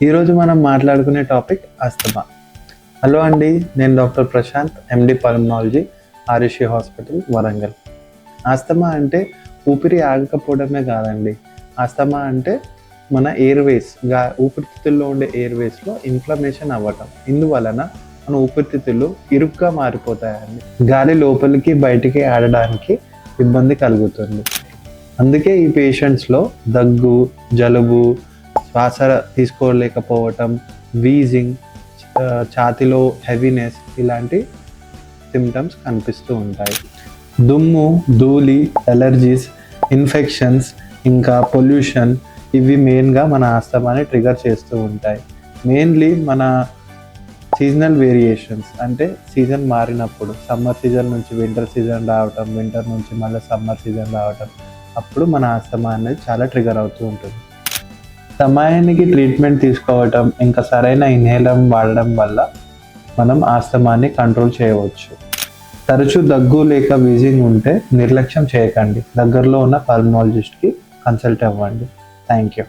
ఈరోజు మనం మాట్లాడుకునే టాపిక్ ఆస్తమా. హలో అండి, నేను doctor Prashanth, MD pulmonology, RSC hospital, Warangal. Asthma అంటే ఊపిరి ఆగకపోవడమే కాదండి. ఆస్తమా అంటే మన ఊపిరితిత్తుల్లో ఉండే ఎయిర్వేస్లో ఇన్ఫ్లమేషన్ అవ్వటం. ఇందువలన మన ఊపిరితిత్తులు ఇరుగ్గా మారిపోతాయండి. గాలి లోపలికి బయటికి ఆడడానికి ఇబ్బంది కలుగుతుంది. అందుకే ఈ పేషెంట్స్లో దగ్గు, జలుబు, శ్వాస తీసుకోలేకపోవటం, వీజింగ్, ఛాతీలో హెవీనెస్ ఇలాంటి సిమ్టమ్స్ కనిపిస్తూ ఉంటాయి. దుమ్ము, ధూళి, ఎలర్జీస్, ఇన్ఫెక్షన్స్, ఇంకా పొల్యూషన్ ఇవి మెయిన్గా మన ఆస్తమాని ట్రిగర్ చేస్తూ ఉంటాయి. మెయిన్లీ మన సీజనల్ వేరియేషన్స్ అంటే సీజన్ మారినప్పుడు సమ్మర్ సీజన్ నుంచి వింటర్ సీజన్ రావటం, వింటర్ నుంచి మళ్ళీ సమ్మర్ సీజన్ రావటం, అప్పుడు మన ఆస్తమా అనేది చాలా ట్రిగర్ అవుతూ ఉంటుంది. సమయానికి ట్రీట్మెంట్ తీసుకోవటం, ఇంకా సరైన ఇన్హేలర్ వాడడం వల్ల మనం ఆస్తమాని కంట్రోల్ చేయవచ్చు. తరచూ దగ్గు లేక వీజింగ్ ఉంటే నిర్లక్ష్యం చేయకండి. దగ్గరలో ఉన్న పల్మనాలజిస్ట్కి కన్సల్ట్ అవ్వండి. Thank you.